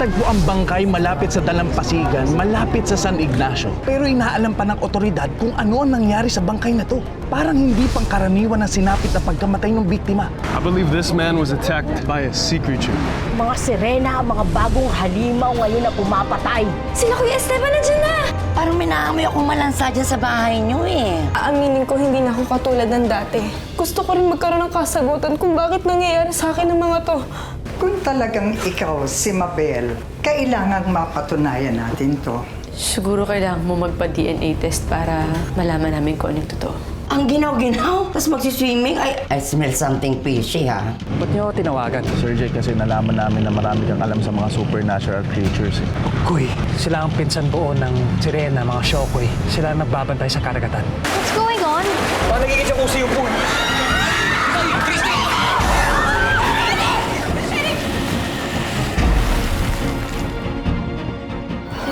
Natagpo ang bangkay malapit sa Dalampasigan, malapit sa San Ignacio. Pero inaalam pa ng otoridad kung ano ang nangyari sa bangkay na to. Parang hindi pangkaraniwan ang sinapit na pagkamatay ng biktima. I believe this man was attacked by a sea creature. Mga sirena, mga bagong halimaw ngayon na pumapatay. Sila Kuya Esteban nandiyan na! Parang may naamoy akong malansa dyan sa bahay niyo eh. Aaminin ko hindi na ako katulad ng dati. Gusto ko rin magkaroon ng kasagutan kung bakit nangyayari sa akin ng mga to. Kung talagang ikaw si Mabel, kailangang mapatunayan natin to. Siguro kailangan mo magpa-DNA test para malaman namin kung anong totoo. Ang ginaw-ginaw, tapos magsiswimming, I smell something fishy ha. Ba't niyo ako tinawagan? Sir Jay, kasi nalaman namin na marami kang alam sa mga supernatural creatures. Kuy, sila ang pinsan buo ng sirena, mga shokoy. Sila ang nagbabantay sa karagatan. What's going on? Parang nagiging siya kung siyo po.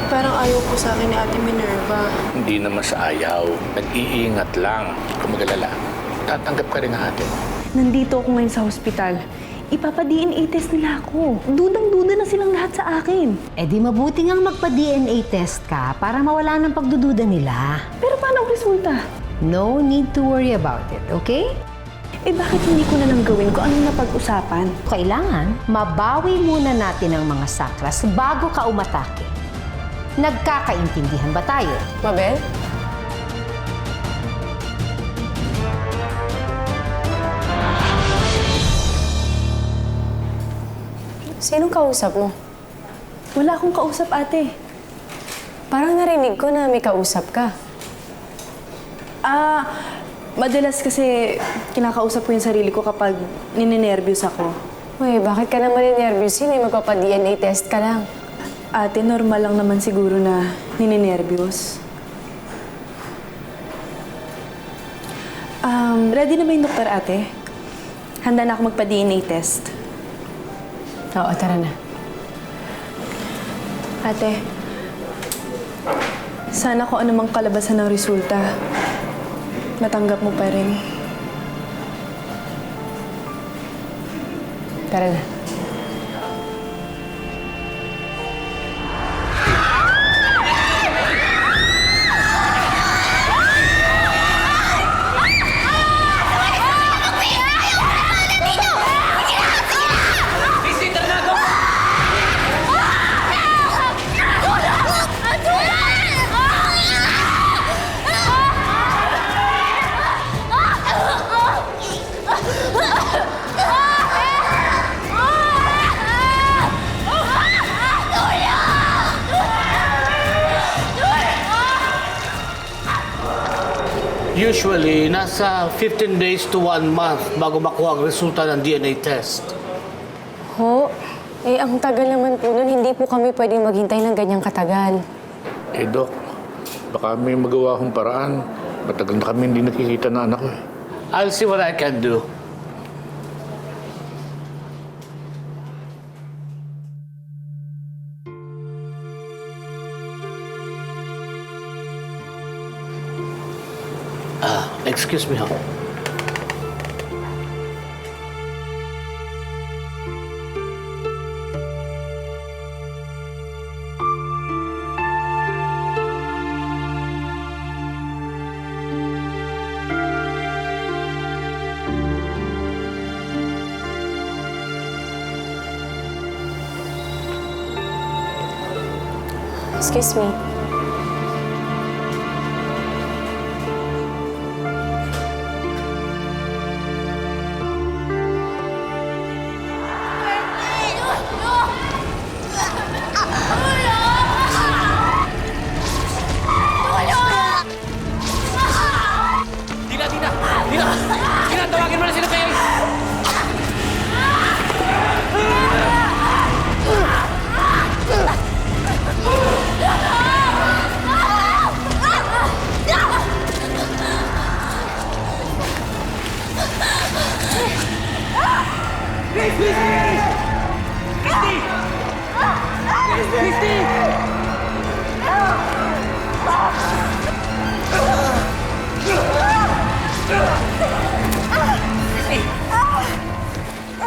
Parang ayaw po sa akin ni Ate Minerva. Hindi naman sa ayaw. Nag-iingat lang. Kung mag-alala, tatanggap ka rin ng ate mo. Nandito ako ngayon sa hospital. Ipapa-DNA test nila ako. Dudang-duda na silang lahat sa akin. Eh di mabuti ngang magpa-DNA test ka para mawala ng pagdududa nila. Pero paano ang resulta? No need to worry about it, okay? Eh bakit hindi ko na lang gawin kung anong napag-usapan? Kailangan mabawi muna natin ang mga sakras bago ka umatake. Nagkakaintindihan ba tayo? Mabel? Sinong kausap mo? Wala akong kausap, ate. Parang narinig ko na may kausap ka. Madalas kasi kinakausap ko yung sarili ko kapag nininervyos ako. Uy, bakit ka naman ninervyos yun? Magpapa-DNA test ka lang. Ate, normal lang naman siguro na nininervyos. Ready na ba yung doktor, ate? Handa na ako magpa-DNA test. Oo, tara na. Ate, sana kung anumang kalabasan ng resulta, matanggap mo pa rin. Tara na. Usually, nasa 15 days to 1 month bago makuha ang resulta ng DNA test. Ho? Eh, ang tagal naman po nun. Hindi po kami pwedeng maghintay ng ganyang katagal. Eh, Dok, baka may magawa akong paraan. Matagal na kami hindi nakikita na anak ko eh. I'll see what I can do. Excuse me, ho. Excuse me. Tawagin mo na sila kayo!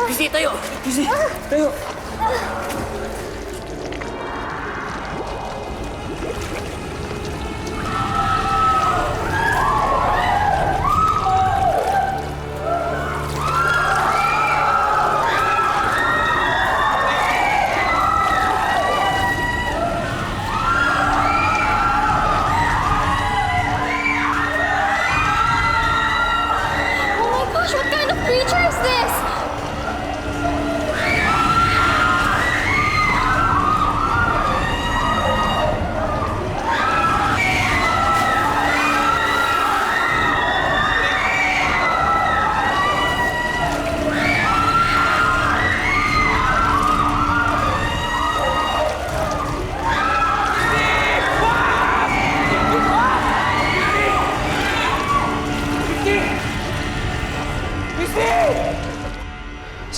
Christy, tayo! Christy, tayo!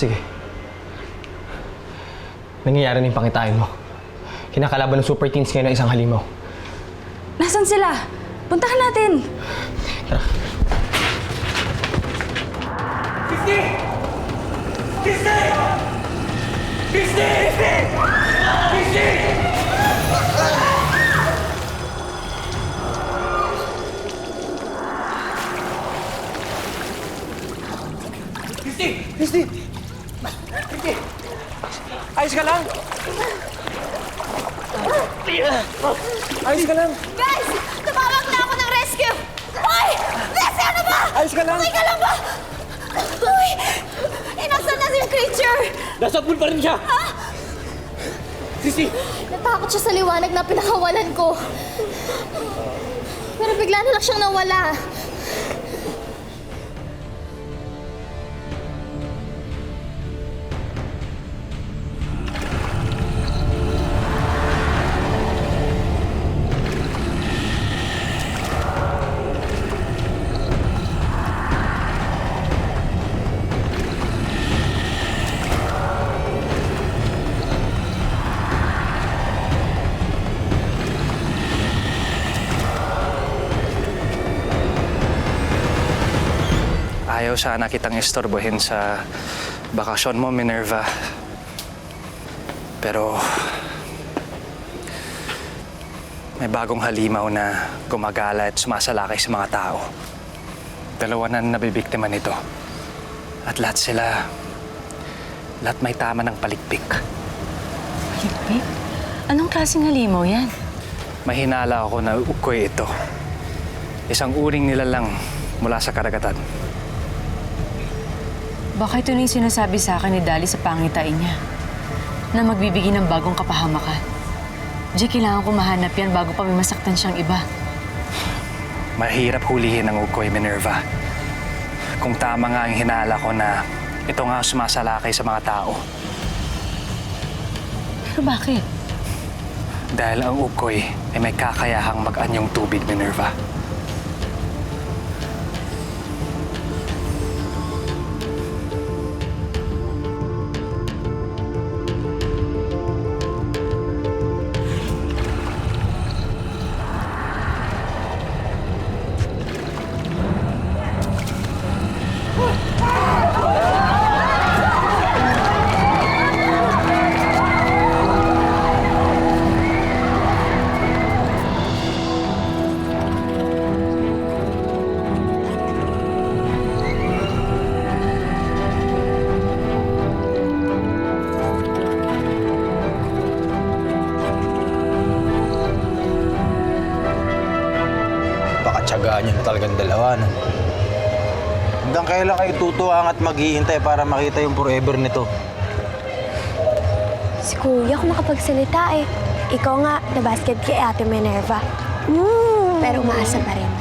Sige. Nangyayari na yung pangitain mo. Kinakalaban ng super teens ngayon ng isang halimaw. Nasaan sila? Puntahan natin! Tara. Ayos ka lang? Ayos ka lang? Guys! Tumawag na ako ng rescue! Hoy! Leslie, ano ba? Ayos ka lang? Okay ka lang ba? Uy! Nasaan na yung creature? Nasa pool pa rin siya! Ha? Sisi! Natakot siya sa liwanag na pinakawalan ko. Pero bigla na lang siyang nawala. Ayaw sana kitang istorbohin sa bakasyon mo, Minerva. Pero may bagong halimaw na gumagala at sumasalakay sa mga tao. 2 na nabibiktima nito. At lahat may tama ng palikpik. Palikpik? Anong klaseng halimaw yan? May hinala ako na ukoy ito. Isang uring nilalang mula sa karagatan. Baka ito na yung sinasabi sa akin ni Dali sa pangitain niya na magbibigay ng bagong kapahamakan. Jay, kailangan ko mahanap yan bago pa may masaktan siyang iba. Mahirap hulihin ang ukoy, Minerva. Kung tama nga ang hinala ko na ito nga sumasalakay sa mga tao. Pero bakit? Dahil ang ukoy ay may kakayahang mag-anyong tubig, Minerva. Tsagaan nyo na talagang dalawa, no? Hanggang kailan kayo tutuwang at maghihintay para makita yung forever nito? Si Kuya kung makapagsalita eh. Ikaw nga, nabasket kay Ate Minerva. Pero umaasa pa rin.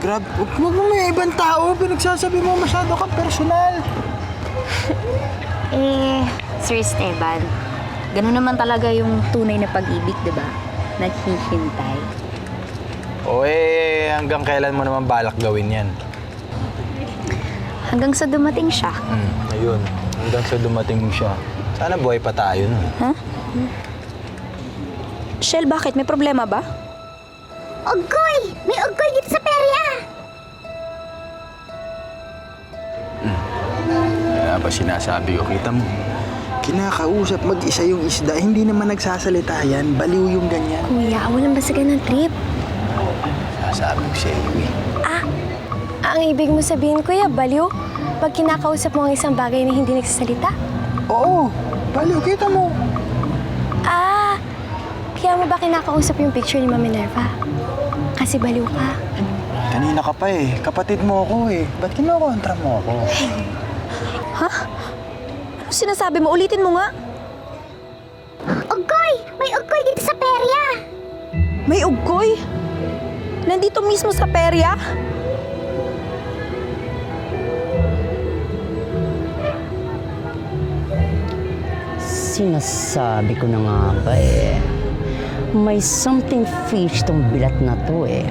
Grab, huwag mo may ibang tao. Pinagsasabi mo masyado kang personal. Sir Esteban, ganun naman talaga yung tunay na pag-ibig, di ba? Naghihintay. O hanggang kailan mo naman balak gawin yan? Hanggang sa dumating siya. Ayun, hanggang sa dumating siya. Sana buhay pa tayo, no? Huh? Shell, bakit? May problema ba? Uggoy! May uggoy dito sa perya! Kaya pa sinasabi ko, kita mo. Kinakausap mag-isa yung isda, hindi naman nagsasalita yan. Baliw yung ganyan. Kuya, walang basagan ng trip. Sabi ko sa iyo eh. Ang ibig mo sabihin, Kuya, baliw? Pag kinakausap mo ang isang bagay na hindi nagsasalita? Oo, baliw. Kita mo. Kaya mo ba kinakausap yung picture ni Mama Minerva? Kasi baliw ka. Kanina ka pa eh. Kapatid mo ako eh. Ba't kinokontra mo ako? Ha? Ano sinasabi mo? Ulitin mo nga. Uggoy! May uggoy dito sa perya! May uggoy? Nandito mismo sa perya? Sinasabi ko na nga ba eh. May something fish tong bilat na to eh.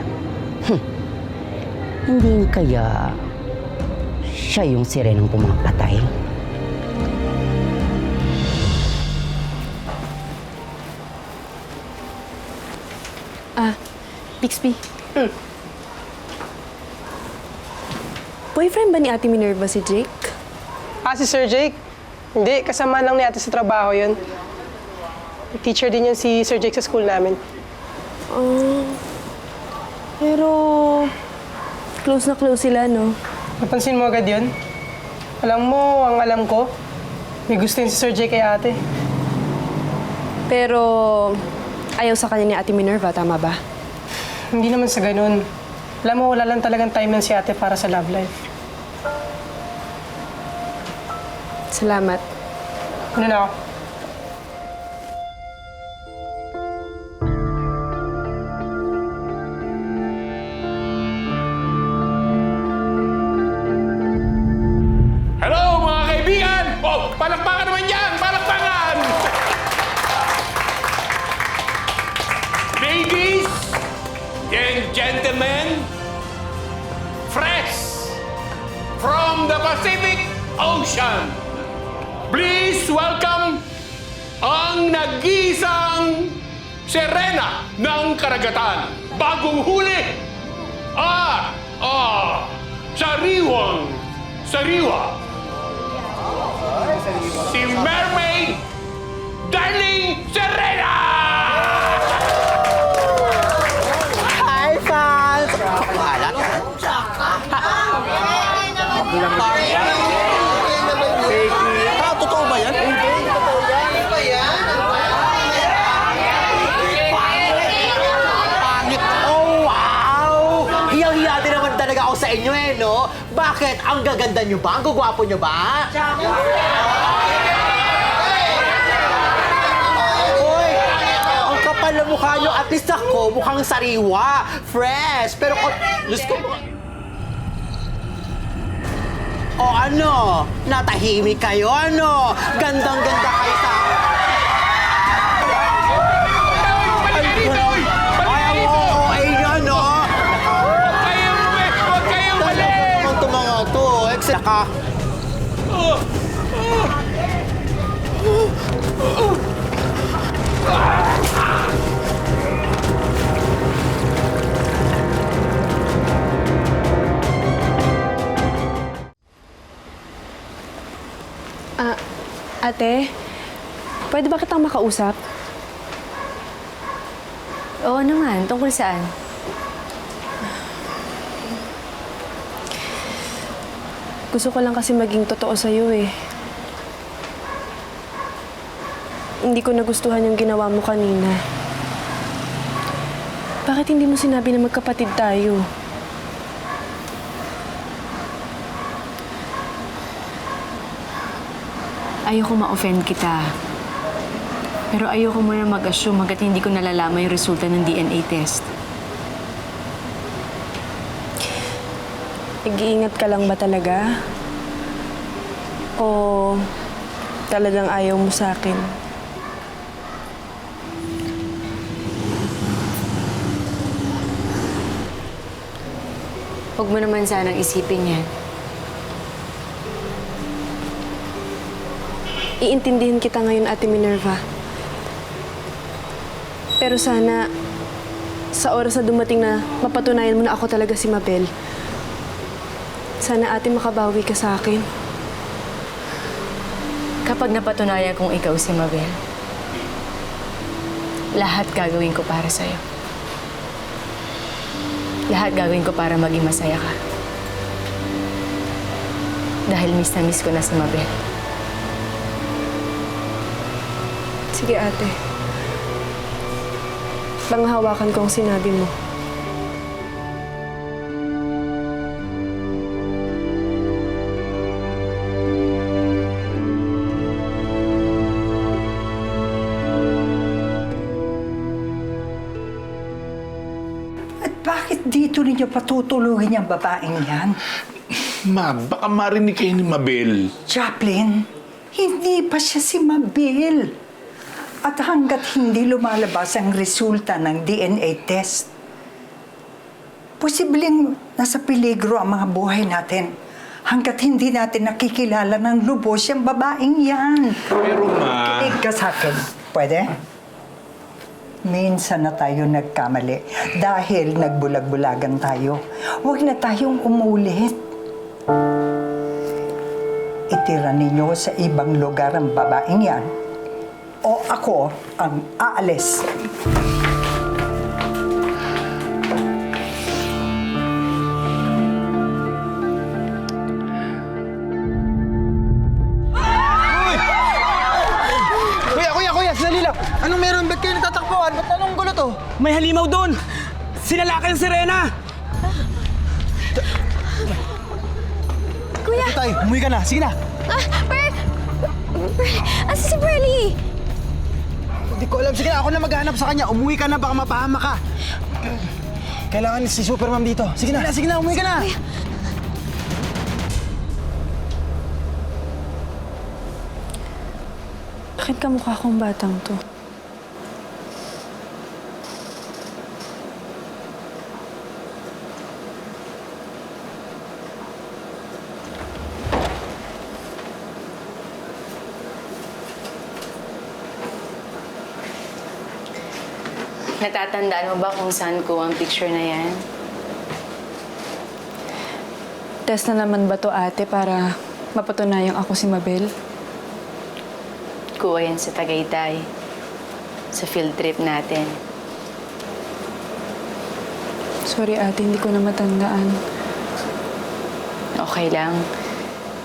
Hindi kaya siya yung sirenang pumapatay? Bixby. Boyfriend ba ni Ate Minerva si Jake? Si Sir Jake? Hindi, kasama lang ni ate sa trabaho yun. Teacher din yan si Sir Jake sa school namin. Pero close na close sila, no? Napansin mo agad yun? Alam mo, ang alam ko, may gusto yun si Sir Jake kay ate. Pero ayaw sa kanya ni Ate Minerva, tama ba? Hindi naman sa ganun. Alam mo, wala lang talagang time yan si ate para sa love life. Salamat. Ano na ako? Hello, mga kaibigan! Oh, palakpakan naman yan! Palakpakan! Ladies and gentlemen, fresh from the Pacific Ocean, please welcome ang nag-iisang Serena ng Karagatan. Bagong huli at sariwa. Si Mermaid Darling Serena! Hi, fans! Totoo ba yan? Pangit! Oh, wow! Hiyang-hiya din naman talaga ako sa inyo no? Bakit? Ang gaganda nyo ba? Ang gugwapo nyo ba? Uy! Ang kapal na mukha nyo. At least ako, mukhang sariwa. Fresh. Pero Diyos ko, o ano? Natahimik kayo, ano? Gandang-ganda kayo sa... Ay, ang OOA nyo, no? Huwag kayong mali! Ito mga to. Saka... Ate, pwede ba kitang makausap? Oo naman, tungkol saan? Gusto ko lang kasi maging totoo sa'yo eh. Hindi ko nagustuhan yung ginawa mo kanina. Bakit hindi mo sinabi na magkapatid tayo? Ayoko ma-offend kita. Pero ayoko muna mag-assume hanggat hindi ko nalalaman yung resulta ng DNA test. Nag-iingat ka lang ba talaga? O talagang ayaw mo sa akin? Huwag mo naman sanang isipin yan. Iintindihan kita ngayon, Ate Minerva. Pero sana, sa oras na dumating na mapatunayan mo na ako talaga si Mabel, sana ate makabawi ka sa akin. Kapag napatunayan kong ikaw si Mabel, lahat gagawin ko para sa'yo. Lahat gagawin ko para maging masaya ka. Dahil miss na miss ko na si Mabel. Sige, ate. Panghawakan ko ang sinabi mo. At bakit dito ninyo patutulugin yung babaeng yan? Ma'am, baka marinig kayo ni Mabel. Chaplain, hindi pa siya si Mabel. At hanggat hindi lumalabas ang resulta ng DNA test, posibleng nasa peligro ang mga buhay natin hanggat hindi natin nakikilala ng lubos yung babaeng yan. Pero ma... Kinig ka sa akin. Pwede? Minsan na tayo nagkamali dahil nagbulag-bulagan tayo. Huwag na tayong umulit. Itira ninyo sa ibang lugar ang babaeng yan. O ako ang aalis. Kuya, sandali lang. Anong meron? Ba't kayo natatakbuhan? Ba't anong gulo to? May halimaw doon! Sinalaki ang sirena! Kuya! Tay, umuwi ka na. Sige na. Asa si Pearlie? Hindi ko alam. Sige na, ako na maghanap sa kanya. Umuwi ka na, baka mapahama ka. Kailangan si Supermom dito. Sige na, umuwi ka na. Bakit kamukha kong batang to? Natatandaan mo ba kung saan ko ang picture na yan? Test na naman ba to ate para mapatunayang ako si Mabel? Kuha yan sa Tagaytay. Sa field trip natin. Sorry ate, hindi ko na matandaan. Okay lang.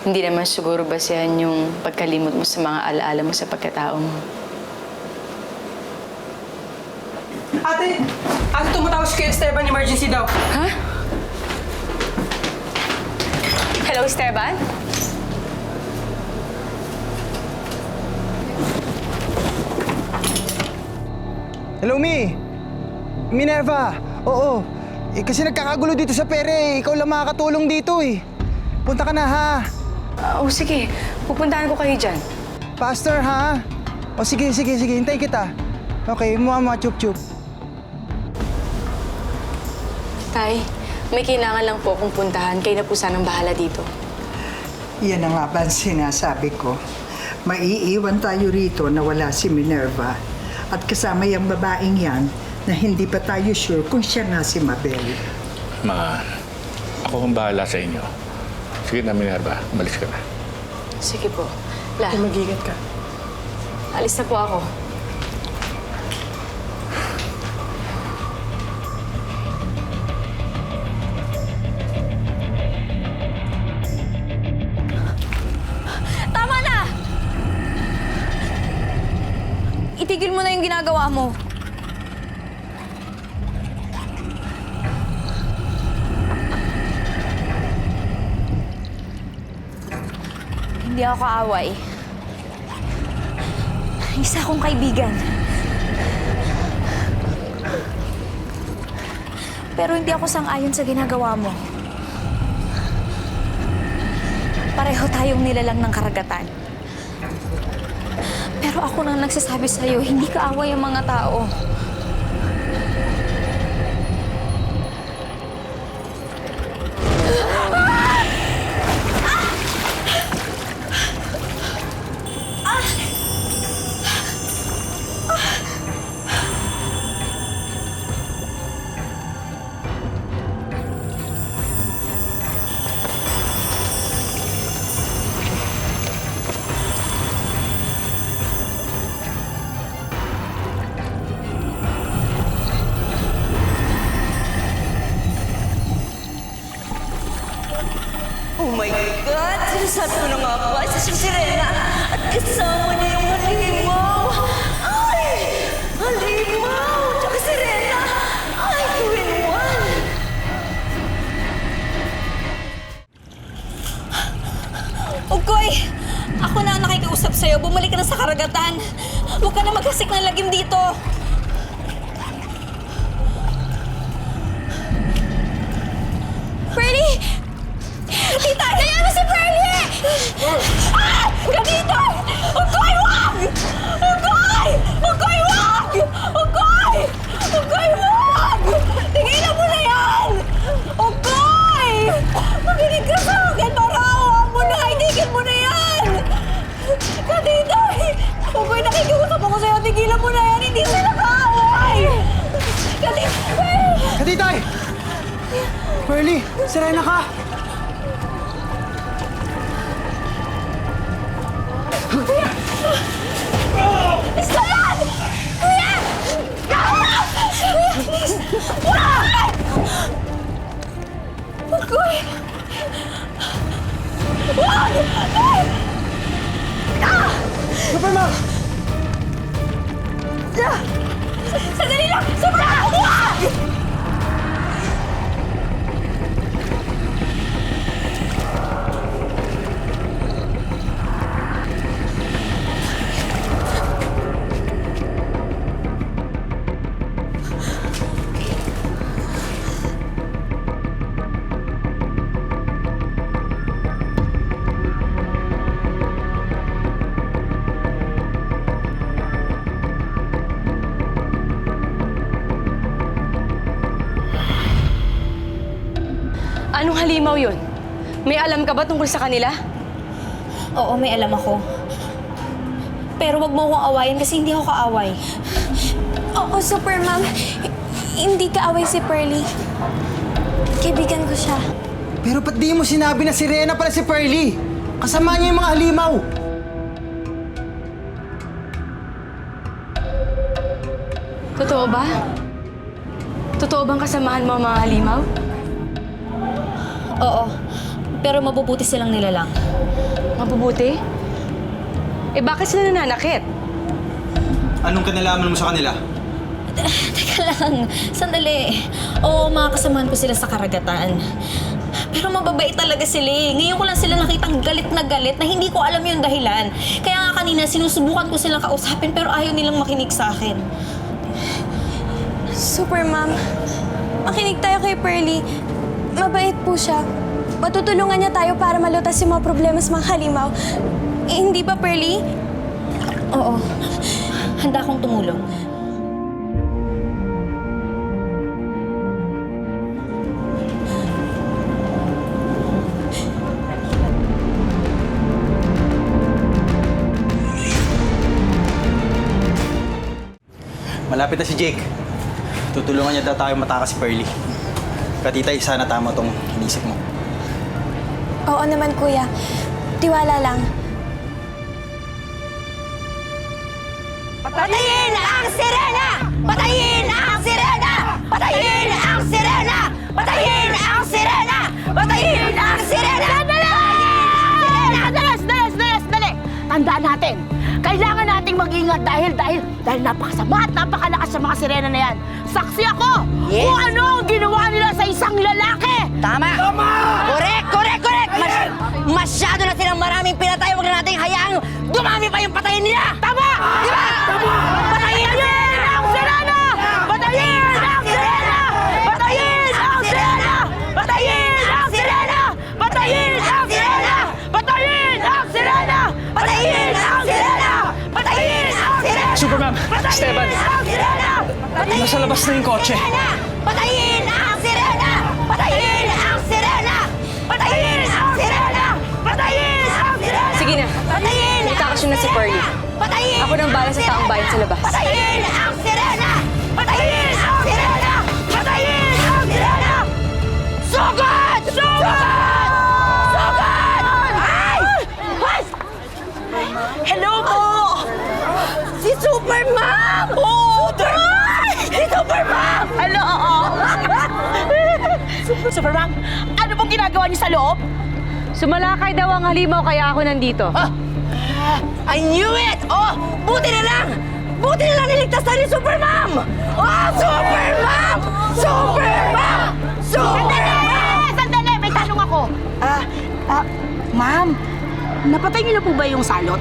Hindi naman siguro basehan yung pagkalimot mo sa mga alaala mo sa pagkatao mo. Ate, tumatawag si Kuya Esteban, emergency daw. Ha? Hello, Esteban? Hello, Mi. Minerva. Oo. Kasi nagkakagulo dito sa pere. Ikaw lang makakatulong dito eh. Punta ka na, ha? Sige. Pupuntahan ko kayo dyan. Pastor, ha? O sige. Hintayin kita. Okay, mga chup-chup. Tay, may kailangan lang po kung puntahan. Kayo na po sanang bahala dito. Yan na nga ba ang sinasabi ko. Maiiwan tayo rito na wala si Minerva. At kasama yung babaeng yan na hindi pa tayo sure kung siya nga si Mabel. Ma, ako ang bahala sa inyo. Sige na, Minerva. Balis ka na. Sige po. Mag-ingat ka. Alis na po ako. Tama na! Itigil mo na yung ginagawa mo. Hindi ako kaaway. Isa akong kaibigan. Pero hindi ako sang-ayon sa ginagawa mo. Pareho tayong nilalang ng karagatan. Pero ako nang nagsasabi sa'yo, hindi kaaway ang mga tao. Oh my God! Sinasabi ko na nga ba, isa si Sirena at kasama niya yung halimaw! Ay! Halimaw! Tsaka Sirena! Ay, 2 in 1! Ugoy! Ako na ang nakikiusap sa'yo. Bumalik ka na sa karagatan. Huwag ka na maghasik ng lagim dito. Pearlie! Tita, kaya mo si Pearlie! Ah! Ganito! Ugoy, wag! Ugoy! Ugoy, wag! Ugoy! Ugoy, wag! Tigilan mo na yan! Ugoy! Makinig ka sa akin! Parawa mo na! Itigil mo na yan! Ganito! Ugoy, nakikiusap ako sa'yo. Tigilan mo na yan! Hindi sila Pearly! Serena ka! Iskalan! Kuya! Kuya, please! Wag! Ugoy! Wag! Superman! Sandali lang! Superman! Wag! Anong halimaw yun? May alam ka ba tungkol sa kanila? Oo, may alam ako. Pero wag mo akong awayin kasi hindi ako kaaway. Oo, Super Mom. Hindi kaaway si Pearly. Kaibigan ko siya. Pero ba't di mo sinabi na si Rena pala si Pearly? Kasama niya yung mga halimaw. Totoo ba? Totoo bang kasamahan mo ang mga halimaw? Oo. Pero mabubuti silang nilalang. Mabubuti? Eh bakit sila nananakit? Anong kanalaman mo sa kanila? Teka lang, sandali. Oo, mga kasamahan ko sila sa karagatan. Pero mababait talaga sila eh. Ngayon ko lang sila nakitang galit na hindi ko alam yung dahilan. Kaya nga kanina sinusubukan ko silang kausapin pero ayaw nilang makinig sa akin. Super Mom, makinig tayo kay Pearly. Mabait po siya. Matutulungan niya tayo para malutas yung mga problema sa mga halimaw. Eh, hindi ba, Pearly? Oo. Handa akong tumulong. Malapit na si Jake. Tutulungan niya daw tayo matakas si Pearly. Katitay, sana tama tong inisip mo. Oo naman, Kuya. Tiwala lang. Patayin ang sirena! Patayin ang sirena! Patayin ang sirena! Patayin ang sirena! Patayin ang sirena! Dali! Tandaan natin, kailangan nating mag-ingat dahil napakasama at napakalakas sa mga sirena na yan. Saksi ako kung ano ang ginawa nila sa isang lalaki! Tama! Correct! Masyado na silang maraming pinatay. Huwag na nating hayaang dumami pa yung patayin nila! Tama! Di ba? Patayin ang sirena! Patayin ang sirena! Patayin ang sirena! Patayin ang sirena! Patayin ang sirena! Patayin ang sirena! Patayin ang sirena! Patayin ang sirena! Superman! Esteban! Nasa labas na yung kotse. Patayin ang sirena! Patayin ang sirena! Patayin ang sirena! Patayin ang sirena! Sige na. Patayin! Itakasyon na si Pearly. Patayin! Ako nang bala sa taong bayan sa labas. Patayin ang sirena! Patayin ang sirena! Patayin ang sirena! Sugod! Sugod! Sugod! Ay! Hello po! Si Superman! Si Superman! Hello! Superman, ano pong ginagawa niyo sa loob? Sumalakay daw ang halimaw kaya ako nandito. I knew it! Oh, buti na lang niligtas tayo ni Superman! Oh, Superman! Superman! Sandali! May tanong ako. Ma'am, napatay niyo na po ba yung salot?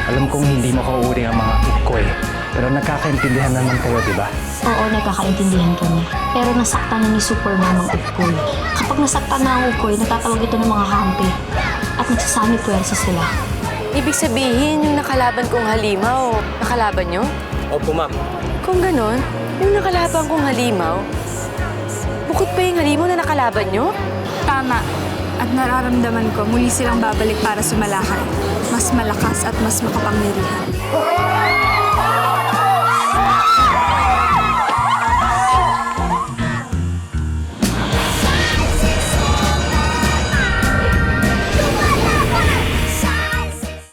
Alam kong hindi mo kauuri ang mga ukkoy, pero nagkakaintindihan naman kayo, di ba? Oo, nagkakaintindihan kami. Pero nasaktan na ni Superman ang Ukoy. Kapag nasaktan na ang Ukoy, natatawag ito ng mga kampi. At nagsasami puwersa sila. Ibig sabihin, yung nakalaban kong halimaw, nakalaban nyo? Opo, ma'am. Kung ganon, yung nakalaban kong halimaw, bukod pa yung halimaw na nakalaban nyo? Tama. At nararamdaman ko, muli silang babalik para sumalakay. Mas malakas at mas makapangyarihan.